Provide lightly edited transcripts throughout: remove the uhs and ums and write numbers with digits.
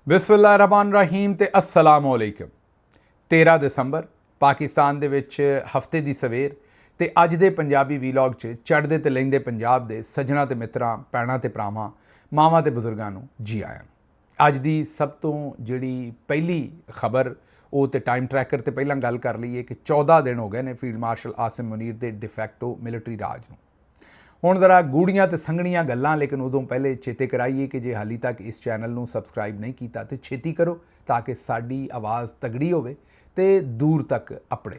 ਬਿਸਮਿल्लाहिर्रहमानिर्रहीम ਤੇ अस्सलाम वालेकुम। 13 ਦਸੰਬਰ ਪਾਕਿਸਤਾਨ ਦੇ ਵਿੱਚ ਹਫਤੇ ਦੀ ਸਵੇਰ ਤੇ ਅੱਜ ਦੇ ਪੰਜਾਬੀ ਵੀਲੌਗ 'ਚ ਚੜ੍ਹਦੇ ਤੇ ਲਹਿੰਦੇ ਪੰਜਾਬ ਦੇ ਸੱਜਣਾ ਤੇ ਮਿੱਤਰਾਂ, ਭੈਣਾਂ ਤੇ ਭਰਾਵਾਂ, ਮਾਵਾਂ ਤੇ ਬਜ਼ੁਰਗਾਂ ਨੂੰ ਜੀ ਆਇਆਂ। ਅੱਜ ਦੀ ਸਭ ਤੋਂ ਜਿਹੜੀ ਪਹਿਲੀ ਖਬਰ ਉਹ ਤੇ ਟਾਈਮ ਟਰੈਕਰ ਤੇ ਪਹਿਲਾਂ ਗੱਲ ਕਰ ਲਈਏ ਕਿ 14 ਦਿਨ ਹੋ ਗਏ ਨੇ ਫੀਲਡ ਮਾਰਸ਼ਲ ਆਸਿਮ ਮੁਨੀਰ ਦੇ ਡਿਫੈਕਟੋ ਮਿਲਟਰੀ ਰਾਜ ਨੂੰ। ਹੁਣ ਜ਼ਰਾ ਗੂੜੀਆਂ ਤੇ ਸੰਘਣੀਆਂ ਗੱਲਾਂ, ਲੇਕਿਨ ਉਦੋਂ ਪਹਿਲੇ ਚੇਤੇ ਕਰਾਈਏ ਕਿ ਜੇ ਹਾਲੀ ਤੱਕ ਇਸ ਚੈਨਲ ਨੂੰ ਸਬਸਕ੍ਰਾਈਬ ਨਹੀਂ ਕੀਤਾ ਤੇ ਛੇਤੀ ਕਰੋ ਤਾਂ ਕਿ ਸਾਡੀ ਆਵਾਜ਼ ਤਗੜੀ ਹੋਵੇ ਤੇ ਦੂਰ ਤੱਕ ਆਪਣੇ।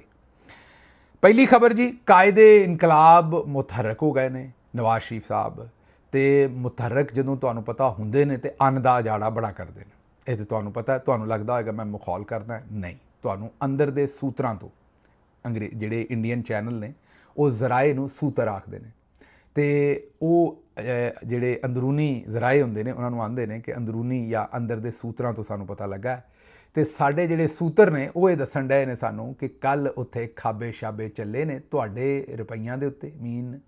ਪਹਿਲੀ ਖਬਰ ਜੀ, ਕਾਇਦੇ ਇਨਕਲਾਬ ਮੁਤਹਰਕ ਹੋ ਗਏ ਨੇ ਨਵਾਜ਼ ਸ਼ਰੀਫ ਸਾਹਿਬ। ਤੇ ਮੁਤਹਰਕ ਜਦੋਂ ਤੁਹਾਨੂੰ ਪਤਾ ਹੁੰਦੇ ਨੇ ਤੇ ਅੰਨ ਦਾ ਉਜਾੜਾ ਬੜਾ ਕਰਦੇ ਨੇ। ਇਹ ਤਾਂ ਤੁਹਾਨੂੰ ਪਤਾ, ਤੁਹਾਨੂੰ ਲੱਗਦਾ ਹੋਏਗਾ ਮੈਂ ਮਖੌਲ ਕਰਦਾ, ਨਹੀਂ, ਤੁਹਾਨੂੰ ਅੰਦਰ ਦੇ ਸੂਤਰਾਂ ਤੋਂ ਜਿਹੜੇ ਇੰਡੀਅਨ ਚੈਨਲ ਨੇ ਉਹ ਜ਼ਰਾਏ ਨੂੰ ਸੂਤਰ ਆਖਦੇ ਨੇ ਤੇ ਉਹ ਜਿਹੜੇ ਅੰਦਰੂਨੀ ਜ਼ਰਾਏ ਹੁੰਦੇ ਨੇ ਉਹਨਾਂ ਨੂੰ ਆਂਦੇ ਨੇ ਕਿ ਅੰਦਰੂਨੀ ਜਾਂ ਅੰਦਰ ਦੇ ਸੂਤਰਾਂ ਤੋਂ ਸਾਨੂੰ ਪਤਾ ਲੱਗਾ। ਤੇ ਸਾਡੇ ਜਿਹੜੇ ਸੂਤਰ ਨੇ ਉਹ ਇਹ ਦੱਸਣ ਡਏ ਨੇ ਸਾਨੂੰ ਕਿ ਕੱਲ ਉੱਥੇ ਖਾਬੇ ਸ਼ਾਬੇ ਚੱਲੇ ਨੇ ਤੁਹਾਡੇ ਰੁਪਈਆਂ ਦੇ ਉੱਤੇ, ਮੀਨ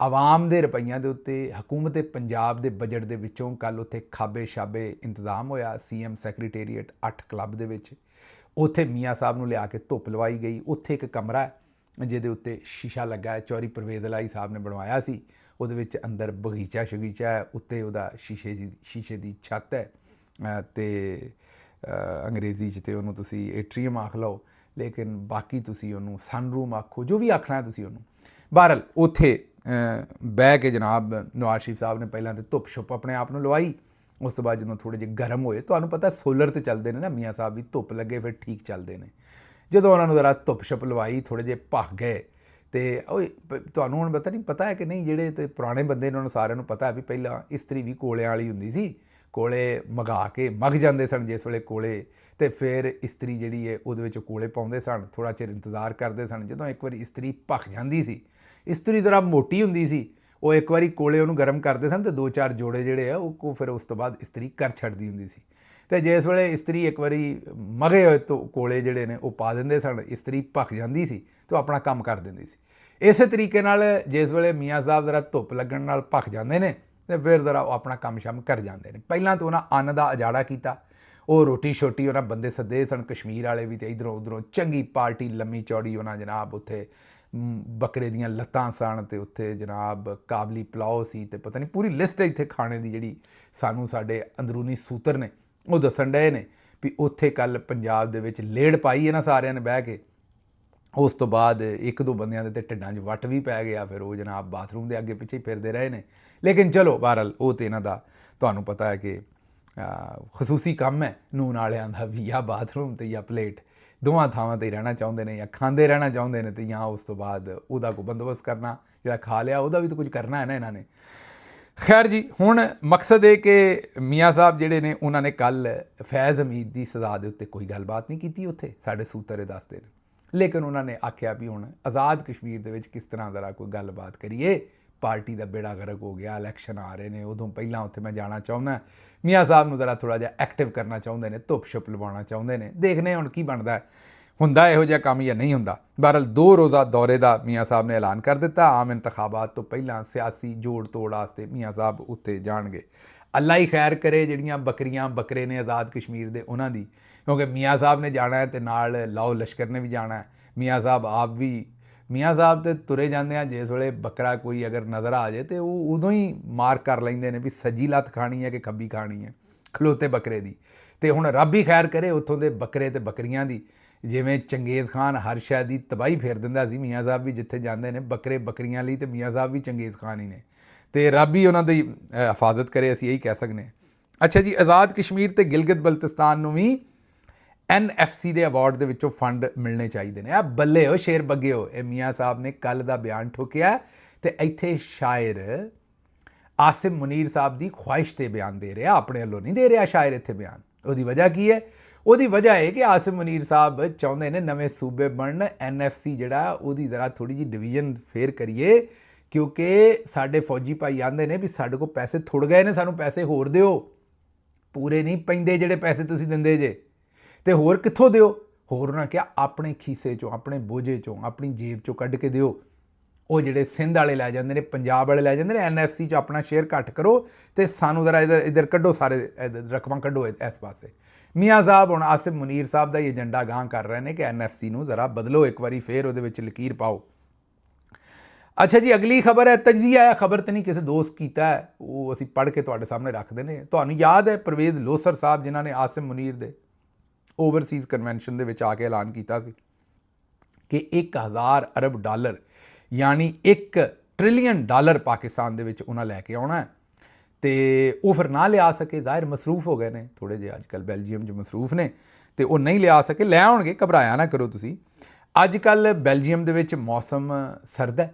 ਆਵਾਮ ਦੇ ਰੁਪਈਆਂ ਦੇ ਉੱਤੇ। ਹਕੂਮਤ ਪੰਜਾਬ ਦੇ ਬਜਟ ਦੇ ਵਿੱਚੋਂ ਕੱਲ ਉੱਥੇ ਖਾਬੇ ਸ਼ਾਬੇ ਇੰਤਜ਼ਾਮ ਹੋਇਆ CM ਸੈਕਟਰੀਏਟ 8 ਕਲੱਬ ਦੇ ਵਿੱਚ। ਉੱਥੇ ਮੀਆਂ ਸਾਹਿਬ ਨੂੰ ਲਿਆ ਕੇ ਧੁੱਪ ਲਵਾਈ ਗਈ। ਉੱਥੇ ਇੱਕ ਕਮਰਾ ਹੈ ਜਿਹਦੇ ਉੱਤੇ ਸ਼ੀਸ਼ਾ ਲੱਗਾ ਹੈ, ਚੌਰੀ ਪਰਵੇਜ਼ ਅਲਾਈ ਸਾਹਿਬ ਨੇ ਬਣਵਾਇਆ ਸੀ। ਉਹਦੇ ਵਿੱਚ ਅੰਦਰ ਬਗੀਚਾ ਸ਼ਗੀਚਾ ਹੈ, ਉੱਤੇ ਉਹਦਾ ਸ਼ੀਸ਼ੇ ਦੀ ਛੱਤ ਹੈ ਅਤੇ ਅੰਗਰੇਜ਼ੀ 'ਚ ਤੇ ਉਹਨੂੰ ਤੁਸੀਂ ਏਟਰੀਅਮ ਆਖ ਲਓ, ਲੇਕਿਨ ਬਾਕੀ ਤੁਸੀਂ ਉਹਨੂੰ ਸਨਰੂਮ ਆਖੋ, ਜੋ ਵੀ ਆਖਣਾ ਤੁਸੀਂ ਉਹਨੂੰ। ਬਹਰਹਾਲ ਉੱਥੇ ਬਹਿ ਕੇ ਜਨਾਬ ਨਵਾਜ਼ ਸ਼ਰੀਫ ਸਾਹਿਬ ਨੇ ਪਹਿਲਾਂ ਤਾਂ ਧੁੱਪ ਛੁੱਪ ਆਪਣੇ ਆਪ ਨੂੰ ਲਵਾਈ। ਉਸ ਤੋਂ ਬਾਅਦ ਜਦੋਂ ਥੋੜ੍ਹੇ ਜਿਹੇ ਗਰਮ ਹੋਏ, ਤੁਹਾਨੂੰ ਪਤਾ ਸੋਲਰ 'ਤੇ ਚੱਲਦੇ ਨੇ ਨਾ ਮੀਆਂ ਸਾਹਿਬ ਵੀ, ਧੁੱਪ ਲੱਗੇ ਫਿਰ ਠੀਕ ਚੱਲਦੇ ਨੇ। ਜਦੋਂ ਉਹਨਾਂ ਨੂੰ ਜ਼ਰਾ ਧੁੱਪ ਛੁੱਪ ਲਵਾਈ, ਥੋੜ੍ਹੇ ਜਿਹੇ ਭੱਖ ਗਏ ਅਤੇ ਉਹ ਤੁਹਾਨੂੰ ਹੁਣ ਪਤਾ ਹੈ ਕਿ ਨਹੀਂ, ਜਿਹੜੇ ਤੇ ਪੁਰਾਣੇ ਬੰਦੇ ਨੇ ਉਹਨਾਂ ਨੂੰ ਸਾਰਿਆਂ ਨੂੰ ਪਤਾ ਵੀ ਪਹਿਲਾਂ ਇਸਤਰੀ ਵੀ ਕੋਲਿਆਂ ਵਾਲੀ ਹੁੰਦੀ ਸੀ। ਕੋਲੇ ਮਗਾ ਕੇ ਮਗ ਜਾਂਦੇ ਸਨ ਜਿਸ ਵੇਲੇ ਕੋਲੇ, ਅਤੇ ਫਿਰ ਇਸਤਰੀ ਜਿਹੜੀ ਹੈ ਉਹਦੇ ਵਿੱਚ ਕੋਲੇ ਪਾਉਂਦੇ ਸਨ, ਥੋੜ੍ਹਾ ਚਿਰ ਇੰਤਜ਼ਾਰ ਕਰਦੇ ਸਨ। ਜਦੋਂ ਇੱਕ ਵਾਰੀ ਇਸਤਰੀ ਭੱਖ ਜਾਂਦੀ ਸੀ, ਇਸਤਰੀ ਜ਼ਰਾ ਮੋਟੀ ਹੁੰਦੀ ਸੀ, ਉਹ ਇੱਕ ਵਾਰੀ ਕੋਲੇ ਉਹਨੂੰ ਗਰਮ ਕਰਦੇ ਸਨ ਅਤੇ 2-4 ਜੋੜੇ ਜਿਹੜੇ ਆ ਉਹ ਫਿਰ ਉਸ ਤੋਂ ਬਾਅਦ ਇਸਤਰੀ ਕਰ ਛੱਡਦੀ ਹੁੰਦੀ ਸੀ। ਅਤੇ ਜਿਸ ਵੇਲੇ ਇਸਤਰੀ ਇੱਕ ਵਾਰੀ ਮਗੇ ਹੋਏ ਤੋਂ ਕੋਲੇ ਜਿਹੜੇ ਨੇ ਉਹ ਪਾ ਦਿੰਦੇ ਸਨ, ਇਸਤਰੀ ਭੱਖ ਜਾਂਦੀ ਸੀ ਅਤੇ ਉਹ ਆਪਣਾ ਕੰਮ ਕਰ ਦਿੰਦੀ ਸੀ। ਇਸੇ ਤਰੀਕੇ ਨਾਲ ਜਿਸ ਵੇਲੇ ਮੀਆਂ ਸਾਹਿਬ ਜ਼ਰਾ ਧੁੱਪ ਲੱਗਣ ਨਾਲ ਭੱਖ ਜਾਂਦੇ ਨੇ ਅਤੇ ਫਿਰ ਜ਼ਰਾ ਉਹ ਆਪਣਾ ਕੰਮ ਸ਼ਮ ਕਰ ਜਾਂਦੇ ਨੇ। ਪਹਿਲਾਂ ਤਾਂ ਉਹਨਾਂ ਅੰਨ ਦਾ ਉਜਾੜਾ ਕੀਤਾ, ਉਹ ਰੋਟੀ ਸ਼ੋਟੀ ਉਹਨਾਂ ਬੰਦੇ ਸੱਦੇ ਸਨ ਕਸ਼ਮੀਰ ਵਾਲੇ ਵੀ, ਅਤੇ ਇੱਧਰੋਂ ਉੱਧਰੋਂ ਚੰਗੀ ਪਾਰਟੀ ਲੰਮੀ ਚੌੜੀ ਉਹਨਾਂ ਜਨਾਬ ਉੱਥੇ ਬੱਕਰੇ ਦੀਆਂ ਲੱਤਾਂ ਸਨ ਅਤੇ ਉੱਥੇ ਜਨਾਬ ਕਾਬਲੀ ਪਲਾਓ ਸੀ ਅਤੇ ਪਤਾ ਨਹੀਂ ਪੂਰੀ ਲਿਸਟ ਹੈ ਇੱਥੇ ਖਾਣੇ ਦੀ, ਜਿਹੜੀ ਸਾਨੂੰ ਸਾਡੇ ਅੰਦਰੂਨੀ ਸੂਤਰ ਨੇ ਉਹ ਦੱਸਣ ਡਏ ਨੇ ਵੀ ਉੱਥੇ ਕੱਲ੍ਹ ਪੰਜਾਬ ਦੇ ਵਿੱਚ ਲੇੜ ਪਾਈ ਇਹਨਾਂ ਸਾਰਿਆਂ ਨੇ ਬਹਿ ਕੇ। ਉਸ ਤੋਂ ਬਾਅਦ 1-2 ਬੰਦਿਆਂ ਦੇ ਤੇ ਢਿੱਡਾਂ 'ਚ ਵੱਟ ਵੀ ਪੈ ਗਿਆ, ਫਿਰ ਉਹ ਜਨਾਬ ਬਾਥਰੂਮ ਦੇ ਅੱਗੇ ਪਿੱਛੇ ਹੀ ਫਿਰਦੇ ਰਹੇ ਨੇ। ਲੇਕਿਨ ਚਲੋ ਬਹਰਹਾਲ ਉਹ ਤਾਂ ਇਹਨਾਂ ਦਾ ਤੁਹਾਨੂੰ ਪਤਾ ਹੈ ਕਿ ਖਸੂਸੀ ਕੰਮ ਹੈ ਨੂਨ ਵਾਲਿਆਂ ਦਾ ਵੀ, ਜਾਂ ਬਾਥਰੂਮ ਅਤੇ ਜਾਂ ਪਲੇਟ, ਦੋਵਾਂ ਥਾਵਾਂ 'ਤੇ ਹੀ ਰਹਿਣਾ ਚਾਹੁੰਦੇ ਨੇ, ਜਾਂ ਖਾਂਦੇ ਰਹਿਣਾ ਚਾਹੁੰਦੇ ਨੇ, ਅਤੇ ਜਾਂ ਉਸ ਤੋਂ ਬਾਅਦ ਉਹਦਾ ਕੋਈ ਬੰਦੋਬਸਤ ਕਰਨਾ, ਜਿਹੜਾ ਖਾ ਲਿਆ ਉਹਦਾ ਵੀ ਤਾਂ ਕੁਝ ਕਰਨਾ ਹੈ ਨਾ ਇਹਨਾਂ ਨੇ। ਖੈਰ ਜੀ, ਹੁਣ ਮਕਸਦ ਇਹ ਕਿ ਮੀਆਂ ਸਾਹਿਬ ਜਿਹੜੇ ਨੇ ਉਹਨਾਂ ਨੇ ਕੱਲ੍ਹ ਫੈਜ਼ ਹਮੀਦ ਦੀ ਸਜ਼ਾ ਦੇ ਉੱਤੇ ਕੋਈ ਗੱਲਬਾਤ ਨਹੀਂ ਕੀਤੀ, ਉੱਥੇ ਸਾਡੇ ਸੂਤਰ ਦੱਸਦੇ ਨੇ। ਲੇਕਿਨ ਉਹਨਾਂ ਨੇ ਆਖਿਆ ਵੀ ਹੁਣ ਆਜ਼ਾਦ ਕਸ਼ਮੀਰ ਦੇ ਵਿੱਚ ਕਿਸ ਤਰ੍ਹਾਂ ਜ਼ਰਾ ਕੋਈ ਗੱਲਬਾਤ ਕਰੀਏ, ਪਾਰਟੀ ਦਾ ਬੇੜਾ ਗਰਕ ਹੋ ਗਿਆ, ਇਲੈਕਸ਼ਨ ਆ ਰਹੇ ਨੇ, ਉਦੋਂ ਪਹਿਲਾਂ ਉੱਥੇ ਮੈਂ ਜਾਣਾ ਚਾਹੁੰਦਾ। ਮੀਆਂ ਸਾਹਿਬ ਨੂੰ ਜ਼ਰਾ ਥੋੜ੍ਹਾ ਜਿਹਾ ਐਕਟਿਵ ਕਰਨਾ ਚਾਹੁੰਦੇ ਨੇ, ਧੁੱਪ ਛੁੱਪ ਲਵਾਉਣਾ ਚਾਹੁੰਦੇ ਨੇ। ਦੇਖਦੇ ਹੁਣ ਕੀ ਬਣਦਾ, ਹੁੰਦਾ ਇਹੋ ਜਿਹਾ ਕੰਮ ਜਾਂ ਨਹੀਂ ਹੁੰਦਾ। ਬਹਰਹਾਲ 2 ਰੋਜ਼ਾ ਦੌਰੇ ਦਾ ਮੀਆਂ ਸਾਹਿਬ ਨੇ ਐਲਾਨ ਕਰ ਦਿੱਤਾ। ਆਮ ਇੰਤਖਾਬਾਤ ਤੋਂ ਪਹਿਲਾਂ ਸਿਆਸੀ ਜੋੜ ਤੋੜ ਵਾਸਤੇ ਮੀਆਂ ਸਾਹਿਬ ਉੱਥੇ ਜਾਣਗੇ। ਅੱਲਾ ਹੀ ਖੈਰ ਕਰੇ ਜਿਹੜੀਆਂ ਬੱਕਰੀਆਂ ਬੱਕਰੇ ਨੇ ਆਜ਼ਾਦ ਕਸ਼ਮੀਰ ਦੇ ਉਹਨਾਂ ਦੀ, ਕਿਉਂਕਿ ਮੀਆਂ ਸਾਹਿਬ ਨੇ ਜਾਣਾ ਹੈ ਅਤੇ ਨਾਲ ਲਾਓ ਲਸ਼ਕਰ ਨੇ ਵੀ ਜਾਣਾ ਹੈ। ਮੀਆਂ ਸਾਹਿਬ ਆਪ ਵੀ, ਮੀਆਂ ਸਾਹਿਬ ਤੇ ਤੁਰੇ ਜਾਂਦੇ ਆ, ਜਿਸ ਵੇਲੇ ਬੱਕਰਾ ਕੋਈ ਅਗਰ ਨਜ਼ਰ ਆ ਜਾਏ ਤਾਂ ਉਹ ਉਦੋਂ ਹੀ ਮਾਰਕ ਕਰ ਲੈਂਦੇ ਨੇ ਵੀ ਸੱਜੀ ਲੱਤ ਖਾਣੀ ਹੈ ਕਿ ਖੱਬੀ ਖਾਣੀ ਹੈ ਖਲੋਤੇ ਬੱਕਰੇ ਦੀ। ਅਤੇ ਹੁਣ ਰੱਬ ਹੀ ਖੈਰ ਕਰੇ ਉੱਥੋਂ ਦੇ ਬੱਕਰੇ ਅਤੇ ਬੱਕਰੀਆਂ ਦੀ। ਜਿਵੇਂ ਚੰਗੇਜ਼ ਖਾਨ ਹਰ ਸ਼ੈ ਦੀ ਤਬਾਹੀ ਫੇਰ ਦਿੰਦਾ ਸੀ, ਮੀਆਂ ਸਾਹਿਬ ਵੀ ਜਿੱਥੇ ਜਾਂਦੇ ਨੇ ਬੱਕਰੇ ਬੱਕਰੀਆਂ ਲਈ, ਅਤੇ ਮੀਆਂ ਸਾਹਿਬ ਵੀ ਚੰਗੇਜ਼ ਖਾਨ ਹੀ ਨੇ, ਅਤੇ ਰੱਬ ਹੀ ਉਹਨਾਂ ਦੀ ਹਿਫਾਜ਼ਤ ਕਰੇ, ਅਸੀਂ ਇਹੀ ਕਹਿ ਸਕਦੇ ਹਾਂ। ਅੱਛਾ ਜੀ, ਆਜ਼ਾਦ ਕਸ਼ਮੀਰ ਅਤੇ ਗਿਲਗਿਤ ਬਲਤਿਸਤਾਨ ਨੂੰ ਵੀ NFC ਦੇ ਅਵਾਰਡ ਦੇ ਵਿੱਚੋਂ ਫੰਡ ਮਿਲਣੇ ਚਾਹੀਦੇ ਨੇ। ਬੱਲੇ ਹੋ ਸ਼ੇਰ ਬੱਗੇ ਹੋ, ਇਹ ਮੀਆਂ ਸਾਹਿਬ ਨੇ ਕੱਲ੍ਹ ਦਾ ਬਿਆਨ ਠੋਕਿਆ। ਅਤੇ ਇੱਥੇ ਸ਼ਾਇਰ ਆਸਿਮ ਮੁਨੀਰ ਸਾਹਿਬ ਦੀ ਖੁਆਇਸ਼ 'ਤੇ ਬਿਆਨ ਦੇ ਰਿਹਾ, ਆਪਣੇ ਵੱਲੋਂ ਨਹੀਂ ਦੇ ਰਿਹਾ ਸ਼ਾਇਰ ਇੱਥੇ ਬਿਆਨ। ਉਹਦੀ ਵਜ੍ਹਾ ਕੀ ਹੈ? ਉਹਦੀ ਵਜ੍ਹਾ ਹੈ ਕਿ ਆਸਿਮ ਮੁਨੀਰ ਸਾਹਿਬ ਚਾਹੁੰਦੇ ਨੇ ਨਵੇਂ ਸੂਬੇ ਬਣਨ, NFC ਜਿਹੜਾ ਉਹਦੀ ਜ਼ਰਾ ਥੋੜ੍ਹੀ ਜਿਹੀ ਡਿਵੀਜ਼ਨ ਫੇਰ ਕਰੀਏ, ਕਿਉਂਕਿ ਸਾਡੇ ਫੌਜੀ ਭਾਈ ਆਉਂਦੇ ਨੇ ਵੀ ਸਾਡੇ ਕੋਲ ਪੈਸੇ ਥੁੜ ਗਏ ਨੇ, ਸਾਨੂੰ ਪੈਸੇ ਹੋਰ ਦਿਓ, ਪੂਰੇ ਨਹੀਂ ਪੈਂਦੇ ਜਿਹੜੇ ਪੈਸੇ ਤੁਸੀਂ ਦਿੰਦੇ ਜੇ, ਅਤੇ ਹੋਰ ਕਿੱਥੋਂ ਦਿਓ? ਹੋਰ ਉਹਨਾਂ ਕਿਹਾ ਆਪਣੇ ਖੀਸੇ 'ਚੋਂ, ਆਪਣੇ ਬੋਝੇ 'ਚੋਂ, ਆਪਣੀ ਜੇਬ 'ਚੋਂ ਕੱਢ ਕੇ ਦਿਓ। ਉਹ ਜਿਹੜੇ ਸਿੰਧ ਵਾਲੇ ਲੈ ਜਾਂਦੇ ਨੇ, ਪੰਜਾਬ ਵਾਲੇ ਲੈ ਜਾਂਦੇ ਨੇ, NFC 'ਚ ਆਪਣਾ ਸ਼ੇਅਰ ਘੱਟ ਕਰੋ ਅਤੇ ਸਾਨੂੰ ਜ਼ਰਾ ਇੱਧਰ ਕੱਢੋ, ਸਾਰੇ ਰਕਮਾਂ ਕੱਢੋ ਇਸ ਪਾਸੇ। ਮੀਆਂ ਸਾਹਿਬ ਹੁਣ ਆਸਿਫ ਮੁਨੀਰ ਸਾਹਿਬ ਦਾ ਹੀ ਏਜੰਡਾ ਗਾਂਹ ਕਰ ਰਹੇ ਨੇ ਕਿ NFC ਨੂੰ ਜ਼ਰਾ ਬਦਲੋ ਇੱਕ ਵਾਰੀ, ਫਿਰ ਉਹਦੇ ਵਿੱਚ ਲਕੀਰ ਪਾਓ। ਅੱਛਾ ਜੀ, ਅਗਲੀ ਖਬਰ ਹੈ ਤਜਜ਼ੀਆ। ਖਬਰ ਤਾਂ ਨਹੀਂ ਕਿਸੇ ਦੋਸਤ ਕੀਤਾ ਹੈ, ਉਹ ਅਸੀਂ ਪੜ੍ਹ ਕੇ ਤੁਹਾਡੇ ਸਾਹਮਣੇ ਰੱਖਦੇ ਨੇ। ਤੁਹਾਨੂੰ ਯਾਦ ਹੈ ਪਰਵੇਜ਼ ਲੋਸਰ ਸਾਹਿਬ ਜਿਨ੍ਹਾਂ ਨੇ ਆਸਿਮ ਮੁਨੀਰ ਦੇ ਓਵਰਸੀਜ਼ ਕਨਵੈਨਸ਼ਨ ਦੇ ਵਿੱਚ ਆ ਕੇ ਐਲਾਨ ਕੀਤਾ ਸੀ ਕਿ 1000 ਅਰਬ ਡਾਲਰ ਯਾਨੀ $1 ਟ੍ਰਿਲੀਅਨ ਪਾਕਿਸਤਾਨ ਦੇ ਵਿੱਚ ਉਹਨਾਂ ਲੈ ਕੇ ਆਉਣਾ ਹੈ, ਅਤੇ ਉਹ ਫਿਰ ਨਾ ਲਿਆ ਸਕੇ। ਜ਼ਾਹਿਰ ਮਸਰੂਫ ਹੋ ਗਏ ਨੇ ਥੋੜ੍ਹੇ ਜਿਹੇ, ਅੱਜ ਕੱਲ੍ਹ ਬੈਲਜੀਅਮ 'ਚ ਮਸਰੂਫ ਨੇ ਅਤੇ ਉਹ ਨਹੀਂ ਲਿਆ ਸਕੇ। ਲੈ ਆਉਣਗੇ, ਘਬਰਾਇਆ ਨਾ ਕਰੋ ਤੁਸੀਂ। ਅੱਜ ਕੱਲ੍ਹ ਬੈਲਜੀਅਮ ਦੇ ਵਿੱਚ ਮੌਸਮ ਸਰਦ ਹੈ,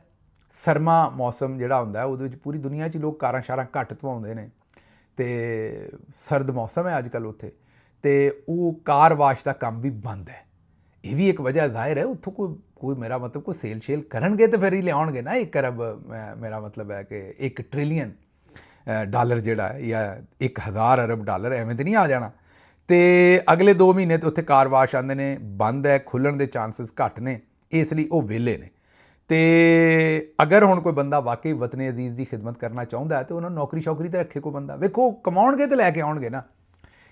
ਸਰਮਾ ਮੌਸਮ ਜਿਹੜਾ ਹੁੰਦਾ ਉਹਦੇ ਵਿੱਚ ਪੂਰੀ ਦੁਨੀਆ 'ਚ ਲੋਕ ਕਾਰਾਂ ਸ਼ਾਰਾਂ ਘੱਟ ਧਵਾਉਂਦੇ ਨੇ, ਅਤੇ ਸਰਦ ਮੌਸਮ ਹੈ ਅੱਜ ਕੱਲ੍ਹ ਉੱਥੇ, ਅਤੇ ਉਹ ਕਾਰ ਵਾਸ਼ ਦਾ ਕੰਮ ਵੀ ਬੰਦ ਹੈ। ਇਹ ਵੀ ਇੱਕ ਵਜ੍ਹਾ ਜ਼ਾਹਿਰ ਹੈ। ਉੱਥੋਂ ਕੋਈ ਮੇਰਾ ਮਤਲਬ ਕੋਈ ਸੇਲ ਸ਼ੇਲ ਕਰਨਗੇ ਤਾਂ ਫਿਰ ਹੀ ਲਿਆਉਣਗੇ ਨਾ 1 ਅਰਬ। ਮੇਰਾ ਮਤਲਬ ਹੈ ਕਿ $1 ਟ੍ਰਿਲੀਅਨ ਜਿਹੜਾ ਹੈ ਜਾਂ 1000 ਅਰਬ ਡਾਲਰ, ਐਵੇਂ ਤਾਂ ਨਹੀਂ ਆ ਜਾਣਾ। ਅਤੇ ਅਗਲੇ 2 ਮਹੀਨੇ ਤੋਂ ਉੱਥੇ ਕਾਰ ਵਾਸ਼ ਆਉਂਦੇ ਨੇ ਬੰਦ ਹੈ, ਖੁੱਲ੍ਹਣ ਦੇ ਚਾਂਸਿਸ ਘੱਟ ਨੇ, ਇਸ ਲਈ ਉਹ ਵਿਹਲੇ ਨੇ। ਅਤੇ ਅਗਰ ਹੁਣ ਕੋਈ ਬੰਦਾ ਵਾਕਈ ਵਤਨ ਅਜ਼ੀਜ਼ ਦੀ ਖਿਦਮਤ ਕਰਨਾ ਚਾਹੁੰਦਾ ਹੈ ਤਾਂ ਉਹਨਾਂ ਨੂੰ ਨੌਕਰੀ ਸ਼ੌਕਰੀ 'ਤੇ ਰੱਖੇ ਕੋਈ ਬੰਦਾ। ਵੇਖੋ ਕਮਾਉਣਗੇ ਤਾਂ ਲੈ ਕੇ ਆਉਣਗੇ ਨਾ।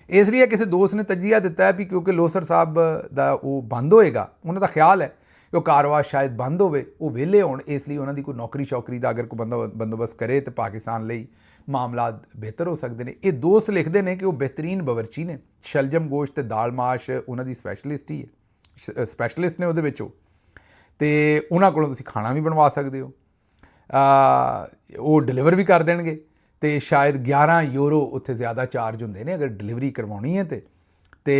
ਇਸ ਲਈ ਕਿਸੇ ਦੋਸਤ ਨੇ ਤਜਜ਼ੀਆ ਦਿੱਤਾ ਹੈ ਵੀ ਕਿਉਂਕਿ ਲੋਸਰ ਸਾਹਿਬ ਦਾ ਉਹ ਬੰਦ ਹੋਏਗਾ, ਉਹਨਾਂ ਦਾ ਖਿਆਲ ਹੈ ਕਿ ਉਹ ਕਾਰਵਾਸ਼ ਸ਼ਾਇਦ ਬੰਦ ਹੋਵੇ, ਉਹ ਵਿਹਲੇ ਹੋਣ, ਇਸ ਲਈ ਉਹਨਾਂ ਦੀ ਕੋਈ ਨੌਕਰੀ ਸ਼ੌਕਰੀ ਦਾ ਅਗਰ ਕੋਈ ਬੰਦੋਬਸਤ ਕਰੇ ਤਾਂ ਪਾਕਿਸਤਾਨ ਲਈ ਮਾਮਲਾਤ ਬਿਹਤਰ ਹੋ ਸਕਦੇ ਨੇ। ਇਹ ਦੋਸਤ ਲਿਖਦੇ ਨੇ ਕਿ ਉਹ ਬਿਹਤਰੀਨ ਬਾਵਰਚੀ ਨੇ, ਸ਼ਲਜਮ ਗੋਸ਼ਤ ਅਤੇ ਦਾਲ ਮਾਸ਼ ਉਹਨਾਂ ਦੀ ਸਪੈਸ਼ਲਿਸਟ ਹੀ ਹੈ, ਸਪੈਸ਼ਲਿਸਟ ਨੇ ਉਹਦੇ ਵਿੱਚ ਉਹ, ਅਤੇ ਉਹਨਾਂ ਕੋਲੋਂ ਤੁਸੀਂ ਖਾਣਾ ਵੀ ਬਣਵਾ ਸਕਦੇ ਹੋ, ਉਹ ਡਿਲੀਵਰ ਵੀ ਕਰ ਦੇਣਗੇ। ਅਤੇ ਸ਼ਾਇਦ €11 ਉੱਥੇ ਜ਼ਿਆਦਾ ਚਾਰਜ ਹੁੰਦੇ ਨੇ ਅਗਰ ਡਿਲੀਵਰੀ ਕਰਵਾਉਣੀ ਹੈ ਅਤੇ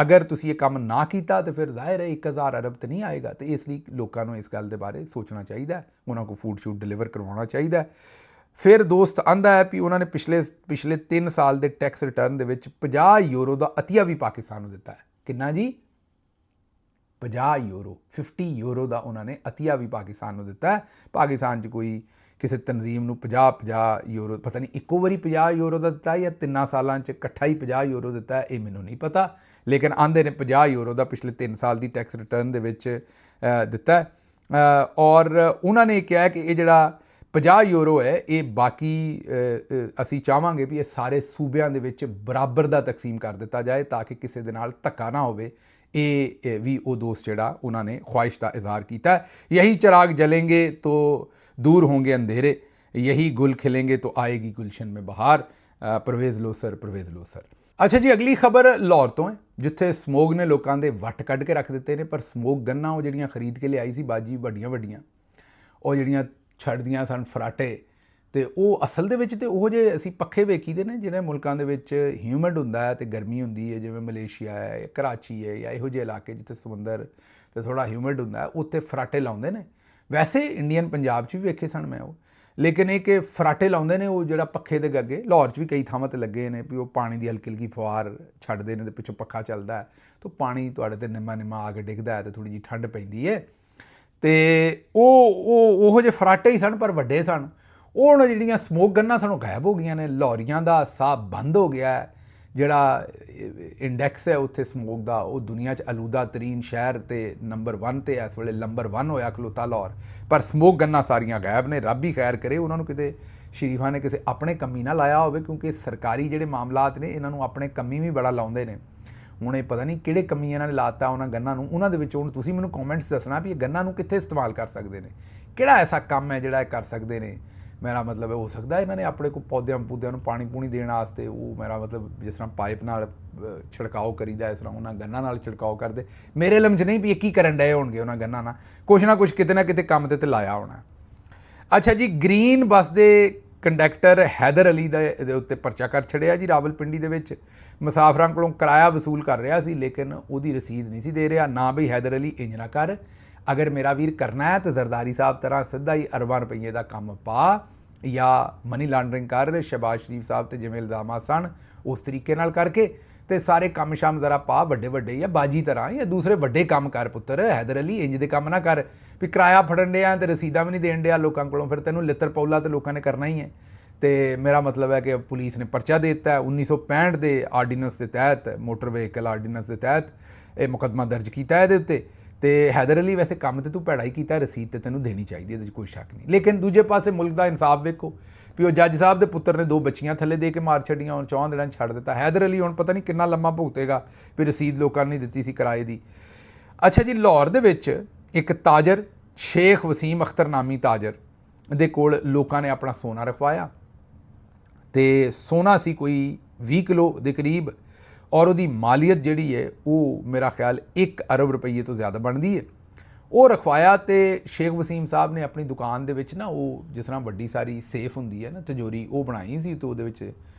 ਅਗਰ ਤੁਸੀਂ ਇਹ ਕੰਮ ਨਾ ਕੀਤਾ ਤਾਂ ਫਿਰ ਜ਼ਾਹਿਰ ਹੈ 1000 ਅਰਬ ਤਾਂ ਨਹੀਂ ਆਏਗਾ। ਅਤੇ ਇਸ ਲਈ ਲੋਕਾਂ ਨੂੰ ਇਸ ਗੱਲ ਦੇ ਬਾਰੇ ਸੋਚਣਾ ਚਾਹੀਦਾ, ਉਹਨਾਂ ਕੋਲ ਫੂਡ ਸ਼ੂਡ ਡਿਲੀਵਰ ਕਰਵਾਉਣਾ ਚਾਹੀਦਾ। ਫਿਰ ਦੋਸਤ ਆਂਦਾ ਹੈ ਵੀ ਉਹਨਾਂ ਨੇ ਪਿਛਲੇ 3 ਸਾਲ ਦੇ ਟੈਕਸ ਰਿਟਰਨ ਦੇ ਵਿੱਚ €50 ਦਾ ਅਤੀਆ ਵੀ ਪਾਕਿਸਤਾਨ ਨੂੰ ਦਿੱਤਾ ਹੈ। ਕਿੰਨਾ ਜੀ? €50, €50 ਦਾ ਉਹਨਾਂ ਨੇ ਅਤੀਆ ਵੀ ਪਾਕਿਸਤਾਨ ਨੂੰ ਦਿੱਤਾ ਹੈ। ਪਾਕਿਸਤਾਨ 'ਚ ਕੋਈ ਕਿਸੇ ਤਨਜ਼ੀਮ ਨੂੰ €50 ਪਤਾ ਨਹੀਂ ਇੱਕੋ ਵਾਰੀ €50 ਦਾ ਦਿੱਤਾ ਜਾਂ 3 ਸਾਲਾਂ 'ਚ ਇਕੱਠਾ ਹੀ €50 ਦਿੱਤਾ, ਇਹ ਮੈਨੂੰ ਨਹੀਂ ਪਤਾ। ਲੇਕਿਨ ਆਂਦੇ ਨੇ €50 ਦਾ ਪਿਛਲੇ 3 ਸਾਲ ਦੀ ਟੈਕਸ ਰਿਟਰਨ ਦੇ ਵਿੱਚ ਦਿੱਤਾ। ਔਰ ਉਹਨਾਂ ਨੇ ਕਿਹਾ ਕਿ ਇਹ ਜਿਹੜਾ €50 ਹੈ ਇਹ ਬਾਕੀ ਅਸੀਂ ਚਾਹਾਂਗੇ ਵੀ ਇਹ ਸਾਰੇ ਸੂਬਿਆਂ ਦੇ ਵਿੱਚ ਬਰਾਬਰ ਦਾ ਤਕਸੀਮ ਕਰ ਦਿੱਤਾ ਜਾਏ ਤਾਂ ਕਿ ਕਿਸੇ ਦੇ ਨਾਲ ਧੱਕਾ ਨਾ ਹੋਵੇ। ਇਹ ਵੀ ਉਹ ਦੋਸਤ ਜਿਹੜਾ ਉਹਨਾਂ ਨੇ ਖਵਾਹਿਸ਼ ਦਾ ਇਜ਼ਹਾਰ ਕੀਤਾ। ਯਹੀ ਚਿਰਾਗ ਜलेंगे तो दूर होंगे अंधेरे, यही गुल खिलेंगे तो आएगी गुलशन में बहार। परवेज़ लोसर। ਅੱਛਾ ਜੀ, ਅਗਲੀ ਖਬਰ ਲਾਹੌਰ ਤੋਂ ਹੈ ਜਿੱਥੇ ਸਮੋਗ ਨੇ ਲੋਕਾਂ ਦੇ ਵੱਟ ਕੱਢ ਕੇ ਰੱਖ ਦਿੱਤੇ ਨੇ। ਪਰ ਸਮੋਗ ਗੰਨਾਂ ਉਹ ਜਿਹੜੀਆਂ ਖਰੀਦ ਕੇ ਲਿਆਈ ਸੀ ਬਾਜੀ ਵੱਡੀਆਂ ਉਹ ਜਿਹੜੀਆਂ ਛੱਡਦੀਆਂ ਸਨ ਫਰਾਟੇ, ਅਤੇ ਉਹ ਅਸਲ ਦੇ ਵਿੱਚ ਤਾਂ ਉਹ ਜਿਹੇ ਅਸੀਂ ਪੱਖੇ ਵੇਖੀਦੇ ਨੇ ਜਿਹੜੇ ਮੁਲਕਾਂ ਦੇ ਵਿੱਚ ਹਿਊਮਿਡ ਹੁੰਦਾ ਹੈ ਅਤੇ ਗਰਮੀ ਹੁੰਦੀ ਹੈ, ਜਿਵੇਂ ਮਲੇਸ਼ੀਆ ਹੈ, ਕਰਾਚੀ ਹੈ, ਜਾਂ ਇਹੋ ਜਿਹੇ ਇਲਾਕੇ ਜਿੱਥੇ ਸਮੁੰਦਰ ਅਤੇ ਥੋੜ੍ਹਾ ਹਿਊਮਿਡ ਹੁੰਦਾ ਹੈ, ਉੱਥੇ ਫਰਾਟੇ ਲਾਉਂਦੇ ਨੇ। ਵੈਸੇ ਇੰਡੀਅਨ ਪੰਜਾਬ 'ਚ ਵੀ ਵੇਖੇ ਸਨ ਮੈਂ ਉਹ, ਲੇਕਿਨ ਇਹ ਕਿ ਫਰਾਟੇ ਲਾਉਂਦੇ ਨੇ ਉਹ ਜਿਹੜਾ ਪੱਖੇ ਦੇ ਅੱਗੇ। ਲਾਹੌਰ 'ਚ ਵੀ ਕਈ ਥਾਵਾਂ 'ਤੇ ਲੱਗੇ ਨੇ ਵੀ ਉਹ ਪਾਣੀ ਦੀ ਹਲਕੀ ਫੁਹਾਰ ਛੱਡਦੇ ਨੇ ਅਤੇ ਪਿੱਛੋਂ ਪੱਖਾ ਚੱਲਦਾ ਹੈ ਤਾਂ ਪਾਣੀ ਤੁਹਾਡੇ 'ਤੇ ਨਿੰਮਾ ਆ ਕੇ ਡਿੱਗਦਾ ਹੈ ਅਤੇ ਥੋੜ੍ਹੀ ਜਿਹੀ ਠੰਡ ਪੈਂਦੀ ਹੈ। ਅਤੇ ਉਹੋ ਜਿਹੇ ਫਰਾਟੇ ਹੀ ਸਨ ਪਰ ਵੱਡੇ ਸਨ। ਉਹ ਹੁਣ ਜਿਹੜੀਆਂ ਸਮੋਕ ਗੰਨਾਂ ਸਨ ਉਹ ਗਾਇਬ ਹੋ ਗਈਆਂ ਨੇ। ਲਾਹੌਰੀਆਂ ਦਾ ਸਾਹ ਬੰਦ ਹੋ ਗਿਆ ਹੈ। ਜਿਹੜਾ ਇੰਡੈਕਸ ਹੈ ਉੱਥੇ ਸਮੋਕ ਦਾ, ਉਹ ਦੁਨੀਆ 'ਚ ਆਲੂਦਾ ਤਰੀਨ ਸ਼ਹਿਰ 'ਤੇ ਨੰਬਰ 1 'ਤੇ ਇਸ ਵੇਲੇ ਨੰਬਰ 1 ਹੋਇਆ ਖਲੋਤਾ ਲਾਹੌਰ। ਪਰ ਸਮੋਕ ਗੰਨਾਂ ਸਾਰੀਆਂ ਗਾਇਬ ਨੇ। ਰੱਬ ਹੀ ਖੈਰ ਕਰੇ, ਉਹਨਾਂ ਨੂੰ ਕਿਤੇ ਸ਼ਰੀਫਾਂ ਨੇ ਕਿਸੇ ਆਪਣੇ ਕੰਮੀ ਨਾ ਲਾਇਆ ਹੋਵੇ, ਕਿਉਂਕਿ ਸਰਕਾਰੀ ਜਿਹੜੇ ਮਾਮਲਾਤ ਨੇ ਇਹਨਾਂ ਨੂੰ ਆਪਣੇ ਕੰਮੀ ਵੀ ਬੜਾ ਲਾਉਂਦੇ ਨੇ। ਹੁਣ ਇਹ ਪਤਾ ਨਹੀਂ ਕਿਹੜੇ ਕੰਮੀ ਇਹਨਾਂ ਨੇ ਲਾਤਾ ਉਹਨਾਂ ਗੰਨਾਂ ਨੂੰ। ਉਹਨਾਂ ਦੇ ਵਿੱਚ ਹੁਣ ਤੁਸੀਂ ਮੈਨੂੰ ਕਮੈਂਟਸ ਦੱਸਣਾ ਵੀ ਇਹ ਗੰਨਾਂ ਨੂੰ ਕਿੱਥੇ ਇਸਤੇਮਾਲ ਕਰ ਸਕਦੇ ਨੇ, ਕਿਹੜਾ ਐਸਾ ਕੰਮ ਹੈ ਜਿਹੜਾ ਇਹ ਕਰ ਸਕਦੇ ਨੇ। ਮੇਰਾ ਮਤਲਬ ਹੋ ਸਕਦਾ ਇਹਨਾਂ ਨੇ ਆਪਣੇ ਕੋਲ ਪੌਦਿਆਂ ਨੂੰ ਪਾਣੀ ਪੂਣੀ ਦੇਣ ਵਾਸਤੇ ਉਹ ਮੇਰਾ ਮਤਲਬ ਜਿਸ ਤਰ੍ਹਾਂ ਪਾਈਪ ਨਾਲ ਛਿੜਕਾਓ ਕਰੀਦਾ, ਇਸ ਤਰ੍ਹਾਂ ਉਹਨਾਂ ਗੰਨਾਂ ਨਾਲ ਛਿੜਕਾਓ ਕਰਦੇ। ਮੇਰੇ ਇਲਮ 'ਚ ਨਹੀਂ ਵੀ ਇਹ ਕੀ ਕਰਨ ਡਏ ਹੋਣਗੇ ਉਹਨਾਂ ਗੰਨਾਂ ਨਾਲ, ਕੁਛ ਨਾ ਕੁਛ ਕਿਤੇ ਨਾ ਕਿਤੇ ਕੰਮ 'ਤੇ ਲਾਇਆ ਹੋਣਾ। ਅੱਛਾ ਜੀ, ਗ੍ਰੀਨ ਬੱਸ ਦੇ ਕੰਡਕਟਰ ਹੈਦਰ ਅਲੀ ਦੇ ਉੱਤੇ ਪਰਚਾ ਕਰ ਛੜਿਆ ਜੀ। ਰਾਵਲਪਿੰਡੀ ਦੇ ਵਿੱਚ ਮੁਸਾਫਰਾਂ ਕੋਲੋਂ ਕਿਰਾਇਆ ਵਸੂਲ ਕਰ ਰਿਹਾ ਸੀ, ਲੇਕਿਨ ਉਹਦੀ ਰਸੀਦ ਨਹੀਂ ਸੀ ਦੇ ਰਿਹਾ। ਨਾ ਬਈ ਹੈਦਰ ਅਲੀ ਇੰਜ ਨਾ ਕਰ, ਅਗਰ ਮੇਰਾ ਵੀਰ ਕਰਨਾ ਹੈ ਤਾਂ ਜ਼ਰਦਾਰੀ ਸਾਹਿਬ ਤਰ੍ਹਾਂ ਸਿੱਧਾ ਹੀ ਅਰਬਾਂ ਰੁਪਈਏ ਦਾ ਕੰਮ ਪਾ ਜਾਂ ਮਨੀ ਲਾਂਡਰਿੰਗ ਕਰ। ਸ਼ਹਿਬਾਜ਼ ਸ਼ਰੀਫ ਸਾਹਿਬ 'ਤੇ ਜਿਵੇਂ ਇਲਜ਼ਾਮਾਤ ਸਨ ਉਸ ਤਰੀਕੇ ਨਾਲ ਕਰਕੇ ਅਤੇ ਸਾਰੇ ਕੰਮ ਸ਼ਾਮ ਜ਼ਰਾ ਪਾ, ਵੱਡੇ ਜਾਂ ਬਾਜੀ ਤਰ੍ਹਾਂ ਜਾਂ ਦੂਸਰੇ ਵੱਡੇ ਕੰਮ ਕਰ ਪੁੱਤਰ। ਹੈਦਰ ਅਲੀ ਇੰਜ ਦੇ ਕੰਮ ਨਾ ਕਰ ਵੀ ਕਿਰਾਇਆ ਫੜਨ ਡਿਆ ਅਤੇ ਰਸੀਦਾਂ ਵੀ ਨਹੀਂ ਦੇਣ ਡਿਆ ਲੋਕਾਂ ਕੋਲੋਂ, ਫਿਰ ਤੈਨੂੰ ਲਿੱਤਰ ਪੌਲਾ ਤਾਂ ਲੋਕਾਂ ਨੇ ਕਰਨਾ ਹੀ ਹੈ। ਅਤੇ ਮੇਰਾ ਮਤਲਬ ਹੈ ਕਿ ਪੁਲਿਸ ਨੇ ਪਰਚਾ ਦੇ ਦਿੱਤਾ। 1965 ਦੇ ਆਰਡੀਨੈਂਸ ਦੇ ਤਹਿਤ, ਮੋਟਰ ਵਹੀਕਲ ਆਰਡੀਨੈਂਸ ਦੇ ਤਹਿਤ ਇਹ ਮੁਕੱਦਮਾ ਦਰਜ ਕੀਤਾ ਇਹਦੇ ਉੱਤੇ। ਤੇ ਹੈਦਰ ਅਲੀ ਵੈਸੇ ਕੰਮ ਤੇ ਤੂੰ ਭੈੜਾ ਹੀ ਕੀਤਾ, ਰਸੀਦ ਤੇ ਤੈਨੂੰ ਦੇਣੀ ਚਾਹੀਦੀ, ਇਹਦੇ 'ਚ ਕੋਈ ਸ਼ੱਕ ਨਹੀਂ। ਲੇਕਿਨ ਦੂਜੇ ਪਾਸੇ ਮੁਲਕ ਦਾ ਇਨਸਾਫ ਵੇਖੋ ਵੀ ਉਹ ਜੱਜ ਸਾਹਿਬ ਦੇ ਪੁੱਤਰ ਨੇ 2 ਬੱਚੀਆਂ ਥੱਲੇ ਦੇ ਕੇ ਮਾਰ ਛੱਡੀਆਂ, ਹੁਣ 4 ਦਿਨਾਂ 'ਚ ਛੱਡ ਦਿੱਤਾ। ਹੈਦਰ ਅਲੀ ਹੁਣ ਪਤਾ ਨਹੀਂ ਕਿੰਨਾ ਲੰਮਾ ਭੁਗਤੇਗਾ ਵੀ ਰਸੀਦ ਲੋਕਾਂ ਨੇ ਨਹੀਂ ਦਿੱਤੀ ਸੀ ਕਿਰਾਏ ਦੀ। ਅੱਛਾ ਜੀ, ਲਾਹੌਰ ਦੇ ਵਿੱਚ ਇੱਕ ਤਾਜਰ ਸ਼ੇਖ ਵਸੀਮ ਅਖਤਰ ਨਾਮੀ ਤਾਜਰ ਦੇ ਕੋਲ ਲੋਕਾਂ ਨੇ ਆਪਣਾ ਸੋਨਾ ਰਖਵਾਇਆ ਤੇ ਸੋਨਾ ਸੀ ਕੋਈ 20 ਕਿਲੋ ਦੇ ਕਰੀਬ, ਔਰ ਉਹਦੀ ਮਾਲੀਅਤ ਜਿਹੜੀ ਹੈ ਉਹ ਮੇਰਾ ਖਿਆਲ 1 ਅਰਬ ਰੁਪਈਏ ਤੋਂ ਜ਼ਿਆਦਾ ਬਣਦੀ ਹੈ। ਉਹ ਰਖਵਾਇਆ ਤੇ ਸ਼ੇਖ ਵਸੀਮ ਸਾਹਿਬ ਨੇ ਆਪਣੀ ਦੁਕਾਨ ਦੇ ਵਿੱਚ ਨਾ ਉਹ ਜਿਸ ਤਰ੍ਹਾਂ ਵੱਡੀ ਸਾਰੀ ਸੇਫ ਹੁੰਦੀ ਹੈ ਨਾ ਤਿਜੋਰੀ, ਉਹ ਬਣਾਈ ਸੀ ਤੇ ਉਹਦੇ ਵਿੱਚ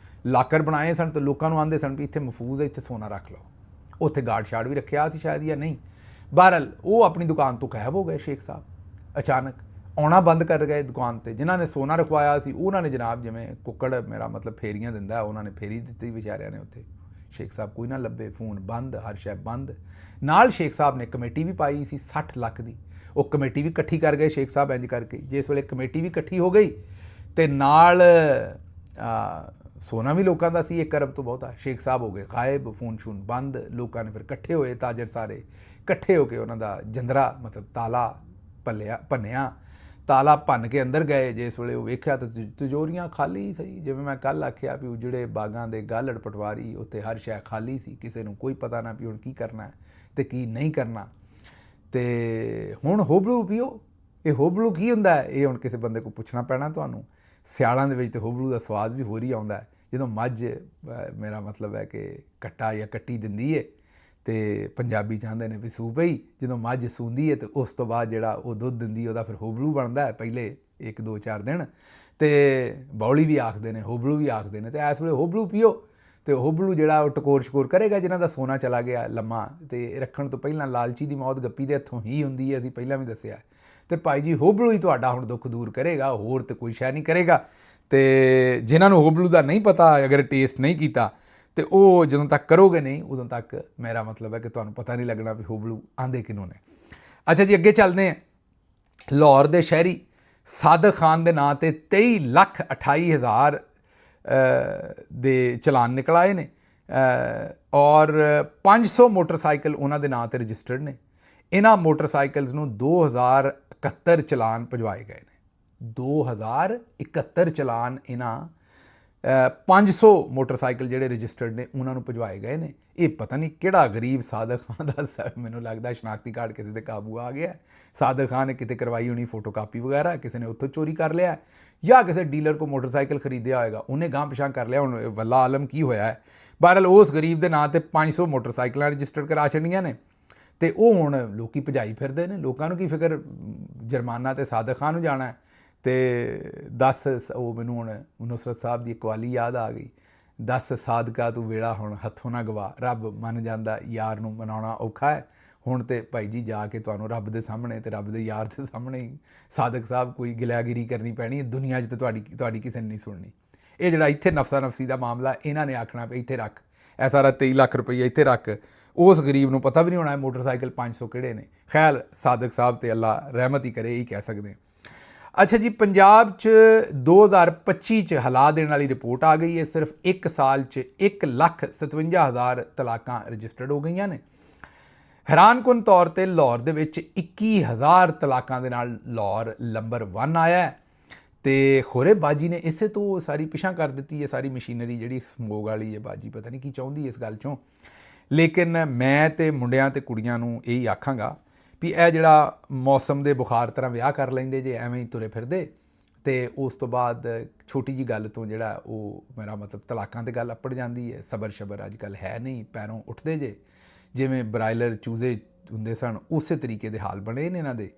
ਲਾਕਰ ਬਣਾਏ ਸਨ ਤੇ ਲੋਕਾਂ ਨੂੰ ਆਂਦੇ ਸਨ ਵੀ ਇੱਥੇ ਮਹਿਫੂਜ਼ ਹੈ, ਇੱਥੇ ਸੋਨਾ ਰੱਖ ਲਓ। ਉੱਥੇ ਗਾਰਡ ਸ਼ਾਰਡ ਵੀ ਰੱਖਿਆ ਸੀ ਸ਼ਾਇਦ ਜਾਂ ਨਹੀਂ, ਬਹਰਹਾਲ ਉਹ ਆਪਣੀ ਦੁਕਾਨ ਤੋਂ ਗਾਇਬ ਹੋ ਗਏ। ਸ਼ੇਖ ਸਾਹਿਬ ਅਚਾਨਕ ਆਉਣਾ ਬੰਦ ਕਰ ਗਏ ਦੁਕਾਨ ਤੇ। ਜਿਨ੍ਹਾਂ ਨੇ ਸੋਨਾ ਰਖਵਾਇਆ ਸੀ ਉਹਨਾਂ ਨੇ ਜਨਾਬ ਜਿਵੇਂ ਕੁੱਕੜ ਮੇਰਾ ਮਤਲਬ ਫੇਰੀਆਂ ਦਿੰਦਾ, ਉਹਨਾਂ ਨੇ ਫੇਰੀ ਦਿੱਤੀ ਵਿਚਾਰਿਆਂ ਨੇ ਉੱਥੇ। ਸ਼ੇਖ ਸਾਹਿਬ ਕੋਈ ਨਾ ਲੱਭੇ, ਫੋਨ ਬੰਦ, ਹਰ ਸ਼ੈ ਬੰਦ। ਨਾਲ ਸ਼ੇਖ ਸਾਹਿਬ ਨੇ ਕਮੇਟੀ ਵੀ ਪਾਈ ਸੀ 60 ਲੱਖ ਦੀ, ਉਹ ਕਮੇਟੀ ਵੀ ਇਕੱਠੀ ਕਰ ਗਏ ਸ਼ੇਖ ਸਾਹਿਬ ਇੰਜ ਕਰਕੇ। ਜਿਸ ਵੇਲੇ ਕਮੇਟੀ ਵੀ ਇਕੱਠੀ ਹੋ ਗਈ ਤੇ ਨਾਲ ਸੋਨਾ ਵੀ ਲੋਕਾਂ ਦਾ ਸੀ 1 ਅਰਬ ਤੋਂ ਬਹੁਤਾ। ਸ਼ੇਖ ਸਾਹਿਬ ਹੋ ਗਏ ਗਾਇਬ, ਫੋਨ ਸ਼ੂਨ ਬੰਦ। ਲੋਕਾਂ ਨੇ ਫਿਰ ਇਕੱਠੇ ਹੋਏ, ਤਾਜਰ ਸਾਰੇ ਇਕੱਠੇ ਹੋ ਕੇ ਉਹਨਾਂ ਦਾ ਜੰਦਰਾ ਮਤਲਬ ਤਾਲਾ ਭੰਨਿਆ, ਤਾਲਾ ਭੰਨ ਕੇ ਅੰਦਰ ਗਏ। ਜਿਸ ਵੇਲੇ ਉਹ ਵੇਖਿਆ ਤਾਂ ਤਿਜੋਰੀਆਂ ਖਾਲੀ ਸਹੀ। ਜਿਵੇਂ ਮੈਂ ਕੱਲ੍ਹ ਆਖਿਆ ਵੀ ਉਜੜੇ ਬਾਗਾਂ ਦੇ ਗਾਲੜ ਪਟਵਾਰੀ, ਉੱਥੇ ਹਰ ਸ਼ੈ ਖਾਲੀ ਸੀ, ਕਿਸੇ ਨੂੰ ਕੋਈ ਪਤਾ ਨਾ ਵੀ ਹੁਣ ਕੀ ਕਰਨਾ ਤੇ ਕੀ ਨਹੀਂ ਕਰਨਾ। ਤੇ ਹੁਣ ਹੋਬਲੂ ਪੀਓ। ਇਹ ਹੋਬਲੂ ਕੀ ਹੁੰਦਾ ਹੈ ਇਹ ਹੁਣ ਕਿਸੇ ਬੰਦੇ ਕੋਲ ਪੁੱਛਣਾ ਪੈਣਾ ਤੁਹਾਨੂੰ। ਸਿਆਲਾਂ ਦੇ ਵਿੱਚ ਤਾਂ ਹੋਬਲੂ ਦਾ ਸਵਾਦ ਵੀ ਹੋਰ ਹੀ ਆਉਂਦਾ ਜਦੋਂ ਮੱਝ ਮੇਰਾ ਮਤਲਬ ਹੈ ਕਿ ਕੱਟਾ ਜਾਂ ਕੱਟੀ ਦਿੰਦੀ ਹੈ ਤੇ ਪੰਜਾਬੀ ਚਾਹੁੰਦੇ ਨੇ ਵੀ ਸੂ ਪਈ। ਜਦੋਂ ਮੱਝ ਸੂੰਦੀ ਹੈ ਤੇ ਉਸ ਤੋਂ ਬਾਅਦ ਜਿਹੜਾ ਉਹ ਦੁੱਧ ਦਿੰਦੀ ਉਹਦਾ ਫਿਰ ਹੋਬਲੂ ਬਣਦਾ ਹੈ, ਪਹਿਲੇ 1 2 4 ਦਿਨ। ਤੇ ਬੌਲੀ ਵੀ ਆਖਦੇ ਨੇ, ਹੋਬਲੂ ਵੀ ਆਖਦੇ ਨੇ। ਤੇ ਇਸ ਵੇਲੇ ਹੋਬਲੂ ਪੀਓ ਤੇ ਹੋਬਲੂ ਜਿਹੜਾ ਉਹ ਟਕੋਰ ਸ਼ਕੋਰ ਕਰੇਗਾ। ਜਿਨ੍ਹਾਂ ਦਾ ਸੋਨਾ ਚਲਾ ਗਿਆ ਲੰਮਾ ਤੇ ਰੱਖਣ ਤੋਂ ਪਹਿਲਾਂ ਲਾਲਚੀ ਦੀ ਮੌਤ ਗੱਪੀ ਦੇ ਹੱਥੋਂ ਹੀ ਹੁੰਦੀ ਹੈ, ਅਸੀਂ ਪਹਿਲਾਂ ਵੀ ਦੱਸਿਆ। ਤੇ ਭਾਈ ਜੀ ਹੋਬਲੂ ਹੀ ਤੁਹਾਡਾ ਹੁਣ ਦੁੱਖ ਦੂਰ ਕਰੇਗਾ, ਹੋਰ ਤੇ ਕੋਈ ਸ਼ੈ ਨਹੀਂ ਕਰੇਗਾ। ਤੇ ਜਿਨ੍ਹਾਂ ਨੂੰ ਹੋਬਲੂ ਦਾ ਨਹੀਂ ਪਤਾ, ਅਗਰ ਟੇਸਟ ਨਹੀਂ ਕੀਤਾ ਤੇ ਉਹ ਜਦੋਂ ਤੱਕ ਕਰੋਗੇ ਨਹੀਂ ਉਦੋਂ ਤੱਕ ਮੇਰਾ ਮਤਲਬ ਹੈ ਕਿ ਤੁਹਾਨੂੰ ਪਤਾ ਨਹੀਂ ਲੱਗਣਾ ਵੀ ਹੋਬਲੂ ਆਂਦੇ ਕਿਹਨੂੰ ਨੇ। ਅੱਛਾ ਜੀ, ਅੱਗੇ ਚੱਲਦੇ ਹਾਂ। ਲਾਹੌਰ ਦੇ ਸ਼ਹਿਰੀ ਸਾਦਕ ਖਾਨ ਦੇ ਨਾਂ ਤੇ 23,28,000 ਦੇ ਚਲਾਨ ਨਿਕਲ ਆਏ ਨੇ ਔਰ 500 ਮੋਟਰਸਾਈਕਲ ਉਹਨਾਂ ਦੇ ਨਾਂ ਤੇ ਰਜਿਸਟਰਡ ਨੇ। ਇਹਨਾਂ ਮੋਟਰਸਾਈਕਲਸ ਨੂੰ 2071 ਚਲਾਨ ਭਜਵਾਏ ਗਏ ਨੇ। 2071 ਚਲਾਨ ਇਹਨਾਂ 500 ਮੋਟਰਸਾਈਕਲ ਜਿਹੜੇ ਰਜਿਸਟਰਡ ਨੇ ਉਹਨਾਂ ਨੂੰ ਭਜਵਾਏ ਗਏ ਨੇ। ਇਹ ਪਤਾ ਨਹੀਂ ਕਿਹੜਾ ਗਰੀਬ ਸਾਦਕ ਖਾਨ ਦਾ ਮੈਨੂੰ ਲੱਗਦਾ ਸ਼ਨਾਖਤੀ ਕਾਰਡ ਕਿਸੇ ਦੇ ਕਾਬੂ ਆ ਗਿਆ। ਸਾਦਕ ਖਾਨ ਨੇ ਕਿਤੇ ਕਰਵਾਈ ਹੋਣੀ ਫੋਟੋਕਾਪੀ ਵਗੈਰਾ, ਕਿਸੇ ਨੇ ਉੱਥੋਂ ਚੋਰੀ ਕਰ ਲਿਆ ਜਾਂ ਕਿਸੇ ਡੀਲਰ ਕੋਲ ਮੋਟਰਸਾਈਕਲ ਖਰੀਦਿਆ ਹੋਏਗਾ, ਉਹਨੇ ਗਾਂਹ ਪਿਛਾਂ ਕਰ ਲਿਆ। ਹੁਣ ਵੱਲਾ ਆਲਮ ਕੀ ਹੋਇਆ ਹੈ। ਬਹਰਹਾਲ ਉਸ ਗਰੀਬ ਦੇ ਨਾਂ ਤੇ 500 ਮੋਟਰਸਾਈਕਲਾਂ ਰਜਿਸਟਰ ਕਰਾ ਛੱਡੀਆਂ ਨੇ ਤੇ ਉਹ ਹੁਣ ਲੋਕੀ ਭਜਾਈ ਫਿਰਦੇ ਨੇ। ਲੋਕਾਂ ਨੂੰ ਕੀ ਫਿਕਰ, ਜੁਰਮਾਨਾ ਤੇ ਸਾਦਕ ਖਾਨ ਨੂੰ ਜਾਣਾ। ਤੇ 10 ਉਹ ਮੈਨੂੰ ਹੁਣ ਨੁਸਰਤ ਸਾਹਿਬ ਦੀ ਕਵਾਲੀ ਯਾਦ ਆ ਗਈ, 10 ਸਾਦਕਾ ਤੂੰ ਵੇਲਾ ਹੁਣ ਹੱਥੋਂ ਨਾ ਗਵਾ। ਰੱਬ ਮੰਨ ਜਾਂਦਾ, ਯਾਰ ਨੂੰ ਮਨਾਉਣਾ ਔਖਾ ਹੈ। ਹੁਣ ਤੇ ਭਾਈ ਜੀ ਜਾ ਕੇ ਤੁਹਾਨੂੰ ਰੱਬ ਦੇ ਸਾਹਮਣੇ ਤੇ ਰੱਬ ਦੇ ਯਾਰ ਦੇ ਸਾਹਮਣੇ ਹੀ ਸਾਦਕ ਸਾਹਿਬ ਕੋਈ ਗਿਲਾਗਿਰੀ ਕਰਨੀ ਪੈਣੀ ਹੈ। ਦੁਨੀਆ 'ਚ ਤਾਂ ਤੁਹਾਡੀ ਕਿਸੇ ਨੇ ਨਹੀਂ ਸੁਣਨੀ। ਇਹ ਜਿਹੜਾ ਇੱਥੇ ਨਫਸਾ ਨਫਸੀ ਦਾ ਮਾਮਲਾ, ਇਹਨਾਂ ਨੇ ਆਖਣਾ ਵੀ ਇੱਥੇ ਰੱਖ, ਇਹ ਸਾਰਾ 23 ਲੱਖ ਰੁਪਈਆ ਇੱਥੇ ਰੱਖ। ਉਸ ਗਰੀਬ ਨੂੰ ਪਤਾ ਵੀ ਨਹੀਂ ਹੋਣਾ ਮੋਟਰਸਾਈਕਲ 500 ਕਿਹੜੇ ਨੇ। ਖੈਰ ਸਾਦਕ ਸਾਹਿਬ ਤੇ ਅੱਲਾ ਰਹਿਮਤ ਹੀ ਕਰੇ, ਇਹੀ ਕਹਿ ਸਕਦੇ। ਅੱਛਾ ਜੀ, ਪੰਜਾਬ 'ਚ 2025 'ਚ ਹਿਲਾ ਦੇਣ ਵਾਲੀ ਰਿਪੋਰਟ ਆ ਗਈ ਹੈ। ਸਿਰਫ 1 ਸਾਲ 'ਚ 1,57,000 ਤਲਾਕਾਂ ਰਜਿਸਟਰਡ ਹੋ ਗਈਆਂ ਨੇ। ਹੈਰਾਨਕੁਨ ਤੌਰ 'ਤੇ ਲਾਹੌਰ ਦੇ ਵਿੱਚ 21,000 ਤਲਾਕਾਂ ਦੇ ਨਾਲ ਲਾਹੌਰ ਨੰਬਰ 1 ਆਇਆ ਤੇ ਖੋਰੇ ਬਾਜੀ ਨੇ ਇਸੇ ਤੋਂ ਸਾਰੀ ਪਿਛਾਂ ਕਰ ਦਿੱਤੀ ਹੈ। ਸਾਰੀ ਮਸ਼ੀਨਰੀ ਜਿਹੜੀ ਸਮੋਗ ਵਾਲੀ ਹੈ, ਬਾਜੀ ਪਤਾ ਨਹੀਂ ਕੀ ਚਾਹੁੰਦੀ ਇਸ ਗੱਲ 'ਚੋਂ। ਲੇਕਿਨ ਮੈਂ ਤੇ ਮੁੰਡਿਆਂ ਤੇ ਕੁੜੀਆਂ ਨੂੰ ਇਹੀ ਆਖਾਂਗਾ ਵੀ ਇਹ ਜਿਹੜਾ ਮੌਸਮ ਦੇ ਬੁਖਾਰ ਤਰ੍ਹਾਂ ਵਿਆਹ ਕਰ ਲੈਂਦੇ ਜੇ ਐਵੇਂ ਹੀ ਤੁਰੇ ਫਿਰਦੇ ਤੇ ਉਸ ਤੋਂ ਬਾਅਦ ਛੋਟੀ ਜੀ ਗੱਲ ਤੋਂ ਜਿਹੜਾ ਉਹ ਮੇਰਾ ਮਤਲਬ ਤਲਾਕਾਂ ਤੇ ਗੱਲ ਅੱਪੜ ਜਾਂਦੀ ਹੈ। ਸਬਰ ਸ਼ਬਰ ਅੱਜ ਕੱਲ੍ਹ ਹੈ ਨਹੀਂ, ਪੈਰੋਂ ਉੱਠਦੇ ਜੇ। ਜਿਵੇਂ ਬਰਾਇਲਰ ਚੂਜ਼ੇ ਹੁੰਦੇ ਸਨ ਉਸੇ ਤਰੀਕੇ ਦੇ ਹਾਲ ਬਣੇ ਨੇ ਇਹਨਾਂ ਦੇ।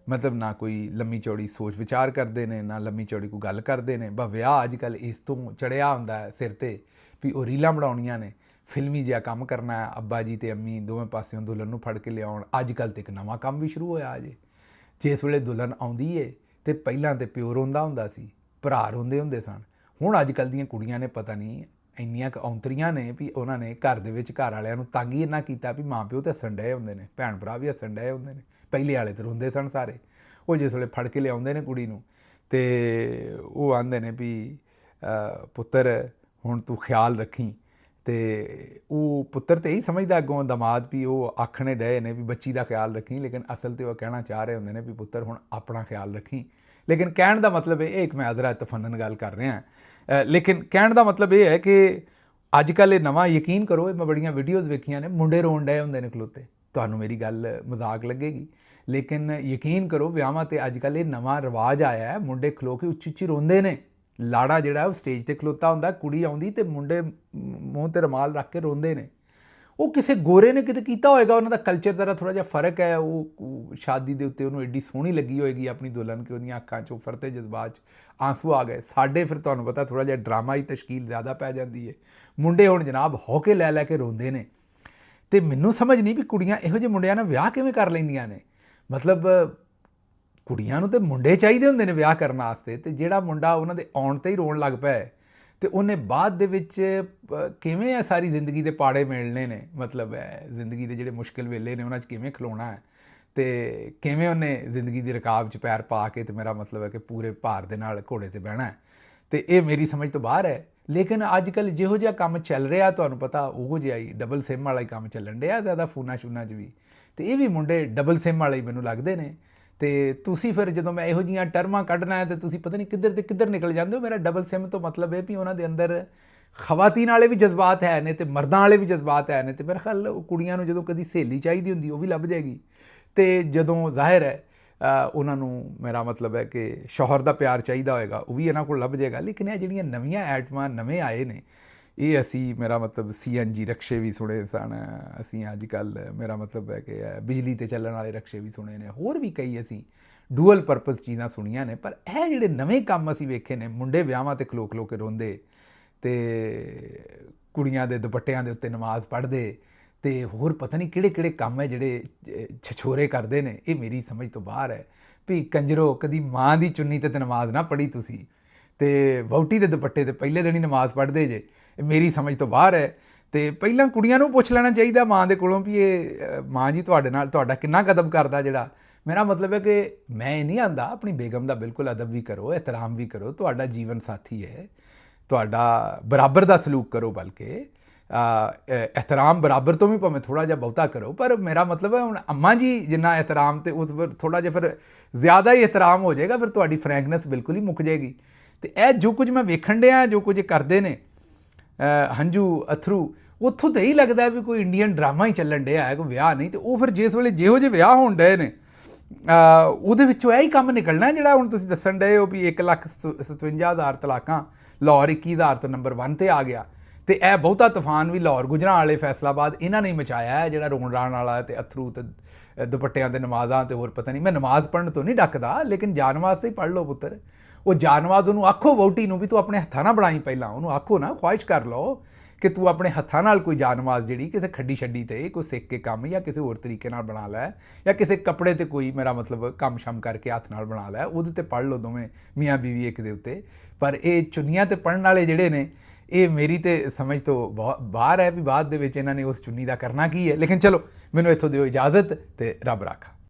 ਮਤਲਬ ਨਾ ਕੋਈ ਲੰਮੀ ਚੌੜੀ ਸੋਚ ਵਿਚਾਰ ਕਰਦੇ ਨੇ, ਨਾ ਲੰਮੀ ਚੌੜੀ ਕੋਈ ਗੱਲ ਕਰਦੇ ਨੇ। ਬਸ ਵਿਆਹ ਅੱਜ ਕੱਲ੍ਹ ਇਸ ਤੋਂ ਚੜਿਆ ਹੁੰਦਾ ਹੈ ਸਿਰ 'ਤੇ ਵੀ ਉਹ ਰੀਲਾਂ ਬਣਾਉਣੀਆਂ ਨੇ, ਫਿਲਮੀ ਜਿਹਾ ਕੰਮ ਕਰਨਾ ਹੈ। ਅੱਬਾ ਜੀ ਤੇ ਅੰਮੀ ਦੋਵੇਂ ਪਾਸਿਓਂ ਦੁਲਹਨ ਨੂੰ ਫੜ ਕੇ ਲਿਆਉਣ। ਅੱਜ ਕੱਲ੍ਹ ਤਾਂ ਇੱਕ ਨਵਾਂ ਕੰਮ ਵੀ ਸ਼ੁਰੂ ਹੋਇਆ ਅਜੇ। ਜਿਸ ਵੇਲੇ ਦੁਲਹਨ ਆਉਂਦੀ ਏ ਤੇ ਪਹਿਲਾਂ ਤਾਂ ਪਿਓ ਰੋਂਦਾ ਹੁੰਦਾ ਸੀ, ਭਰਾ ਰੋਂਦੇ ਹੁੰਦੇ ਸਨ। ਹੁਣ ਅੱਜ ਕੱਲ੍ਹ ਦੀਆਂ ਕੁੜੀਆਂ ਨੇ ਪਤਾ ਨਹੀਂ ਇੰਨੀਆਂ ਕੁ ਔਂਤਰੀਆਂ ਨੇ ਵੀ ਉਹਨਾਂ ਨੇ ਘਰ ਦੇ ਵਿੱਚ ਘਰ ਵਾਲਿਆਂ ਨੂੰ ਤੰਗ ਹੀ ਇੰਨਾ ਕੀਤਾ ਵੀ ਮਾਂ ਪਿਓ ਤਾਂ ਹੱਸਣ ਡਏ ਹੁੰਦੇ ਨੇ, ਭੈਣ ਭਰਾ ਵੀ ਹੱਸਣ ਡਏ ਹੁੰਦੇ ਨੇ। ਪਹਿਲੇ ਵਾਲੇ ਤਾਂ ਰੋਂਦੇ ਸਨ ਸਾਰੇ। ਉਹ ਜਿਸ ਵੇਲੇ ਫੜ ਕੇ ਲਿਆਉਂਦੇ ਨੇ ਕੁੜੀ ਨੂੰ ਤੇ ਉਹ ਆਂਦੇ ਨੇ ਵੀ ਪੁੱਤਰ ਹੁਣ ਤੂੰ ਖਿਆਲ ਰੱਖੀ ਤੇ ਉਹ ਪੁੱਤਰ ਤੇ ਇਹੀ ਸਮਝਦਾ ਅੱਗੋਂ ਦਮਾਦ ਵੀ ਉਹ ਆਖਣੇ ਡਏ ਨੇ ਵੀ ਬੱਚੀ ਦਾ ਖਿਆਲ ਰੱਖੀ, ਲੇਕਿਨ ਅਸਲ ਤੇ ਉਹ ਕਹਿਣਾ ਚਾਹ ਰਹੇ ਹੁੰਦੇ ਨੇ ਵੀ ਪੁੱਤਰ ਹੁਣ ਆਪਣਾ ਖਿਆਲ ਰੱਖੀ। ਲੇਕਿਨ ਕਹਿਣ ਦਾ ਮਤਲਬ ਇਹ ਇੱਕ ਮੈਜ਼ਰਾ ਤਫੰਨਨ ਗੱਲ ਕਰ ਰਿਹਾ, ਲੇਕਿਨ ਕਹਿਣ ਦਾ ਮਤਲਬ ਇਹ ਹੈ ਕਿ ਅੱਜ ਕੱਲ੍ਹ ਇਹ ਨਵਾਂ, ਯਕੀਨ ਕਰੋ, ਇਹ ਮੈਂ ਬੜੀਆਂ ਵੀਡੀਓਜ਼ ਵੇਖੀਆਂ ਨੇ, ਮੁੰਡੇ ਰੋਣ ਡਏ ਹੁੰਦੇ ਨੇ ਖਲੋਤੇ। ਤੁਹਾਨੂੰ ਮੇਰੀ ਗੱਲ ਮਜ਼ਾਕ ਲੱਗੇਗੀ, ਲੇਕਿਨ ਯਕੀਨ ਕਰੋ ਵਿਆਹਾਂ ਤੇ ਅੱਜ ਕੱਲ੍ਹ ਇਹ ਨਵਾਂ ਰਿਵਾਜ ਆਇਆ ਹੈ, ਮੁੰਡੇ ਖਲੋ ਕੇ ਉੱਚੀ ਉੱਚੀ ਰੋਂਦੇ ਨੇ। ਲਾੜਾ ਜਿਹੜਾ ਉਹ ਸਟੇਜ ਤੇ ਖਲੋਤਾ ਹੁੰਦਾ, ਕੁੜੀ ਆਉਂਦੀ ਤੇ ਮੁੰਡੇ ਮੂੰਹ ਤੇ ਰੁਮਾਲ ਰੱਖ ਕੇ ਰੋਂਦੇ ਨੇ। ਉਹ ਕਿਸੇ ਗੋਰੇ ਨੇ ਕਿਤੇ ਕੀਤਾ ਹੋਏਗਾ, ਉਹਨਾਂ ਦਾ ਕਲਚਰ ਦਾ ਥੋੜ੍ਹਾ ਜਿਹਾ ਫਰਕ ਹੈ। ਉਹ ਸ਼ਾਦੀ ਦੇ ਉੱਤੇ ਉਹਨੂੰ ਐਡੀ ਸੋਹਣੀ ਲੱਗੀ ਹੋਏਗੀ ਆਪਣੀ ਦੁਲਹਨ ਕਿ ਉਹਦੀਆਂ ਅੱਖਾਂ 'ਚੋਂ ਫਰਤੇ ਜਜ਼ਬਾਤ 'ਚ ਆਂਸੂ ਆ ਗਏ। ਸਾਡੇ ਫਿਰ ਤੁਹਾਨੂੰ ਪਤਾ ਥੋੜ੍ਹਾ ਜਿਹਾ ਡਰਾਮਾ ਹੀ ਤਸ਼ਕੀਲ ਜ਼ਿਆਦਾ ਪੈ ਜਾਂਦੀ ਹੈ। ਮੁੰਡੇ ਹੁਣ ਜਨਾਬ ਹੌਕੇ ਲੈ ਲੈ ਕੇ ਰੋਂਦੇ ਨੇ। ਅਤੇ ਮੈਨੂੰ ਸਮਝ ਨਹੀਂ ਵੀ ਕੁੜੀਆਂ ਇਹੋ ਜਿਹੇ ਮੁੰਡਿਆਂ ਨਾਲ ਵਿਆਹ ਕਿਵੇਂ ਕਰ ਲੈਂਦੀਆਂ ਨੇ। ਮਤਲਬ ਕੁੜੀਆਂ ਨੂੰ ਤਾਂ ਮੁੰਡੇ ਚਾਹੀਦੇ ਹੁੰਦੇ ਨੇ ਵਿਆਹ ਕਰਨ ਵਾਸਤੇ, ਅਤੇ ਜਿਹੜਾ ਮੁੰਡਾ ਉਹਨਾਂ ਦੇ ਆਉਣ 'ਤੇ ਹੀ ਰੋਣ ਲੱਗ ਪਿਆ ਅਤੇ ਉਹਨੇ ਬਾਅਦ ਦੇ ਵਿੱਚ ਕਿਵੇਂ ਹੈ ਸਾਰੀ ਜ਼ਿੰਦਗੀ ਦੇ ਪਾੜੇ ਮਿਲਣੇ ਨੇ, ਮਤਲਬ ਹੈ ਜ਼ਿੰਦਗੀ ਦੇ ਜਿਹੜੇ ਮੁਸ਼ਕਿਲ ਵੇਲੇ ਨੇ ਉਹਨਾਂ 'ਚ ਕਿਵੇਂ ਖਲੋਣਾ ਹੈ ਅਤੇ ਕਿਵੇਂ ਉਹਨੇ ਜ਼ਿੰਦਗੀ ਦੀ ਰਕਾਬ 'ਚ ਪੈਰ ਪਾ ਕੇ, ਅਤੇ ਮੇਰਾ ਮਤਲਬ ਹੈ ਕਿ ਪੂਰੇ ਭਾਰ ਦੇ ਨਾਲ ਘੋੜੇ 'ਤੇ ਬਹਿਣਾ ਹੈ। ਅਤੇ ਇਹ ਮੇਰੀ ਸਮਝ ਤੋਂ ਬਾਹਰ ਹੈ। ਲੇਕਿਨ ਅੱਜ ਕੱਲ੍ਹ ਜਿਹੋ ਜਿਹਾ ਕੰਮ ਚੱਲ ਰਿਹਾ, ਤੁਹਾਨੂੰ ਪਤਾ ਉਹੋ ਜਿਹਾ ਹੀ ਡਬਲ ਸਿਮ ਵਾਲਾ ਹੀ ਕੰਮ ਚੱਲਣ ਡਿਆ ਜ਼ਿਆਦਾ ਫੋਨਾਂ ਸ਼ੂਨਾਂ 'ਚ ਵੀ, ਅਤੇ ਇਹ ਵੀ ਮੁੰਡੇ ਡਬਲ ਸਿਮ ਵਾਲੇ ਹੀ ਮੈਨੂੰ ਲੱਗਦੇ ਨੇ। ਅਤੇ ਤੁਸੀਂ ਫਿਰ ਜਦੋਂ ਮੈਂ ਇਹੋ ਜਿਹੀਆਂ ਟਰਮਾਂ ਕੱਢਣਾ ਹੈ ਤਾਂ ਤੁਸੀਂ ਪਤਾ ਨਹੀਂ ਕਿੱਧਰ ਤੇ ਕਿੱਧਰ ਨਿਕਲ ਜਾਂਦੇ ਹੋ। ਮੇਰਾ ਡਬਲ ਸਿਮ ਤੋਂ ਮਤਲਬ ਇਹ ਵੀ ਉਹਨਾਂ ਦੇ ਅੰਦਰ ਖਵਾਤੀਨ ਵਾਲੇ ਵੀ ਜਜ਼ਬਾਤ ਹੈ ਨੇ ਅਤੇ ਮਰਦਾਂ ਵਾਲੇ ਵੀ ਜਜ਼ਬਾਤ ਹੈ ਨੇ। ਅਤੇ ਮੇਰੇ ਖਿਆਲ ਕੁੜੀਆਂ ਨੂੰ ਜਦੋਂ ਕਦੀ ਸਹੇਲੀ ਚਾਹੀਦੀ ਹੁੰਦੀ ਉਹ ਵੀ ਲੱਭ ਜਾਏਗੀ, ਅਤੇ ਜਦੋਂ ਜ਼ਾਹਿਰ ਹੈ ਉਹਨਾਂ ਨੂੰ ਮੇਰਾ ਮਤਲਬ ਹੈ ਕਿ ਸ਼ੌਹਰ ਦਾ ਪਿਆਰ ਚਾਹੀਦਾ ਹੋਏਗਾ ਉਹ ਵੀ ਇਹਨਾਂ ਕੋਲ ਲੱਭ ਜਾਏਗਾ। ਲੇਕਿਨ ਇਹ ਜਿਹੜੀਆਂ ਨਵੀਆਂ ਐਟਮਾਂ ਨਵੇਂ ਆਏ ਨੇ, ਇਹ ਅਸੀਂ ਮੇਰਾ ਮਤਲਬ CNG ਰਕਸ਼ੇ ਵੀ ਸੁਣੇ ਸਨ, ਅਸੀਂ ਅੱਜ ਕੱਲ੍ਹ ਮੇਰਾ ਮਤਲਬ ਹੈ ਕਿ ਬਿਜਲੀ 'ਤੇ ਚੱਲਣ ਵਾਲੇ ਰਕਸ਼ੇ ਵੀ ਸੁਣੇ ਨੇ, ਹੋਰ ਵੀ ਕਈ ਅਸੀਂ ਡੂਅਲ ਪਰਪਜ਼ ਚੀਜ਼ਾਂ ਸੁਣੀਆਂ ਨੇ। ਪਰ ਇਹ ਜਿਹੜੇ ਨਵੇਂ ਕੰਮ ਅਸੀਂ ਵੇਖੇ ਨੇ, ਮੁੰਡੇ ਵਿਆਹਾਂ 'ਤੇ ਖਲੋ ਖਲੋ ਕੇ ਰੋਂਦੇ ਅਤੇ ਕੁੜੀਆਂ ਦੇ ਦੁਪੱਟਿਆਂ ਦੇ ਉੱਤੇ ਨਮਾਜ਼ ਪੜ੍ਹਦੇ ਅਤੇ ਹੋਰ ਪਤਾ ਨਹੀਂ ਕਿਹੜੇ ਕਿਹੜੇ ਕੰਮ ਹੈ ਜਿਹੜੇ ਛਛੋਰੇ ਕਰਦੇ ਨੇ, ਇਹ ਮੇਰੀ ਸਮਝ ਤੋਂ ਬਾਹਰ ਹੈ। ਵੀ ਕੰਜਰੋ, ਕਦੀ ਮਾਂ ਦੀ ਚੁੰਨੀ 'ਤੇ ਨਮਾਜ਼ ਨਾ ਪੜ੍ਹੀ ਤੁਸੀਂ, ਅਤੇ ਵਹੁਟੀ ਦੇ ਦੁਪੱਟੇ 'ਤੇ ਪਹਿਲੇ ਦਿਨ ਹੀ ਨਮਾਜ਼ ਪੜ੍ਹਦੇ ਜੇ, ਇਹ ਮੇਰੀ ਸਮਝ ਤੋਂ ਬਾਹਰ ਹੈ। ਅਤੇ ਪਹਿਲਾਂ ਕੁੜੀਆਂ ਨੂੰ ਪੁੱਛ ਲੈਣਾ ਚਾਹੀਦਾ ਮਾਂ ਦੇ ਕੋਲੋਂ ਵੀ ਇਹ ਮਾਂ ਜੀ ਤੁਹਾਡੇ ਨਾਲ ਤੁਹਾਡਾ ਕਿੰਨਾ ਕਦਮ ਕਰਦਾ। ਜਿਹੜਾ ਮੇਰਾ ਮਤਲਬ ਹੈ ਕਿ ਮੈਂ ਇਹ ਨਹੀਂ ਆਂਦਾ, ਆਪਣੀ ਬੇਗਮ ਦਾ ਬਿਲਕੁਲ ਅਦਬ ਵੀ ਕਰੋ, ਇਹਤਰਾਮ ਵੀ ਕਰੋ, ਤੁਹਾਡਾ ਜੀਵਨ ਸਾਥੀ ਹੈ, ਤੁਹਾਡਾ ਬਰਾਬਰ ਦਾ ਸਲੂਕ ਕਰੋ, ਬਲਕਿ ਇਹਤਰਾਮ ਬਰਾਬਰ ਤੋਂ ਵੀ ਭਾਵੇਂ ਥੋੜ੍ਹਾ ਜਿਹਾ ਬਹੁਤਾ ਕਰੋ। ਪਰ ਮੇਰਾ ਮਤਲਬ ਹੈ ਹੁਣ ਅੰਮਾ ਜੀ ਜਿੰਨਾ ਇਹਤਰਾਮ, ਅਤੇ ਉਸ ਪਰ ਥੋੜ੍ਹਾ ਜਿਹਾ ਫਿਰ ਜ਼ਿਆਦਾ ਹੀ ਇਹਤਰਾਮ ਹੋ ਜਾਏਗਾ, ਫਿਰ ਤੁਹਾਡੀ ਫਰੈਂਕਨੈਸ ਬਿਲਕੁਲ ਹੀ ਮੁੱਕ ਜਾਏਗੀ। ਅਤੇ ਇਹ ਜੋ ਕੁਝ ਮੈਂ ਵੇਖਣ ਡਿਆ, ਜੋ ਕੁਝ ਕਰਦੇ ਨੇ ਹੰਝੂ ਅਥਰੂ, ਉੱਥੋਂ ਤਾਂ ਇਹੀ ਲੱਗਦਾ ਵੀ ਕੋਈ ਇੰਡੀਅਨ ਡਰਾਮਾ ਹੀ ਚੱਲਣ ਡਿਆ ਹੈ, ਕੋਈ ਵਿਆਹ ਨਹੀਂ। ਅਤੇ ਉਹ ਫਿਰ ਜਿਸ ਵੇਲੇ ਜਿਹੋ ਜਿਹੇ ਵਿਆਹ ਹੋਣ ਡਏ ਨੇ ਉਹਦੇ ਵਿੱਚੋਂ ਇਹ ਹੀ ਕੰਮ ਨਿਕਲਣਾ ਜਿਹੜਾ ਹੁਣ ਤੁਸੀਂ ਦੱਸਣ ਡਏ ਹੋ ਵੀ 1,57,000 ਤਲਾਕਾਂ, ਲਾਹੌਰ 21,000 ਤੋਂ ਨੰਬਰ 1 'ਤੇ ਆ ਗਿਆ। ਅਤੇ ਇਹ ਬਹੁਤਾ ਤੂਫਾਨ ਵੀ ਲਾਹੌਰ, ਗੁਜਰਾਂਵਾਲੇ, ਫੈਸਲਾਬਾਦ ਇਹਨਾਂ ਨੇ ਮਚਾਇਆ ਹੈ, ਜਿਹੜਾ ਰੋਣ ਰਾਣ ਵਾਲਾ ਅਤੇ ਅਥਰੂ ਅਤੇ ਦੁਪੱਟਿਆਂ ਦੇ ਨਮਾਜ਼ਾਂ ਅਤੇ ਹੋਰ ਪਤਾ ਨਹੀਂ। ਮੈਂ ਨਮਾਜ਼ ਪੜ੍ਹਨ ਤੋਂ ਨਹੀਂ ਡੱਕਦਾ, ਲੇਕਿਨ ਜਾਨਵਾਜ਼ ਤੇ ਹੀ ਪੜ੍ਹ ਲਓ ਪੁੱਤਰ। ਉਹ ਜਾਨਵਾਜ਼ ਉਹਨੂੰ ਆਖੋ ਵਹੁਟੀ ਨੂੰ ਵੀ ਤੂੰ ਆਪਣੇ ਹੱਥਾਂ ਨਾਲ ਬਣਾਈ, ਪਹਿਲਾਂ ਉਹਨੂੰ ਆਖੋ ਨਾ, ਖੁਆਇਸ਼ ਕਰ ਲਓ ਕਿ ਤੂੰ ਆਪਣੇ ਹੱਥਾਂ ਨਾਲ ਕੋਈ ਜਾਨਵਾਜ਼ ਜਿਹੜੀ ਕਿਸੇ ਖੱਡੀ ਛੱਡੀ 'ਤੇ ਕੋਈ ਸਿੱਖ ਕੇ ਕੰਮ ਜਾਂ ਕਿਸੇ ਹੋਰ ਤਰੀਕੇ ਨਾਲ ਬਣਾ ਲੈ, ਜਾਂ ਕਿਸੇ ਕੱਪੜੇ 'ਤੇ ਕੋਈ ਮੇਰਾ ਮਤਲਬ ਕੰਮ ਸ਼ਮ ਕਰਕੇ ਹੱਥ ਨਾਲ ਬਣਾ ਲੈ, ਉਹਦੇ 'ਤੇ ਪੜ੍ਹ ਲਓ ਦੋਵੇਂ ਮੀਆਂ ਬੀਵੀ ਇੱਕ ਦੇ ਉੱਤੇ। ਪਰ ਇਹ ਚੁੰਨੀਆਂ 'ਤੇ ਪੜ੍ਹਨ ਵਾਲੇ ਜਿਹੜੇ ਨੇ, ਇਹ ਮੇਰੀ ਤੇ ਸਮਝ ਤੋਂ ਬਾਹਰ ਹੈ ਵੀ ਬਾਅਦ ਦੇ ਵਿੱਚ ਇਹਨਾਂ ਨੇ ਉਸ ਚੁੰਨੀ ਦਾ ਕਰਨਾ ਕੀ ਹੈ। ਲੇਕਿਨ ਚਲੋ ਮੈਨੂੰ ਇੱਥੋਂ ਦਿਓ ਇਜਾਜ਼ਤ, ਅਤੇ ਰੱਬ ਰਾਖਾ।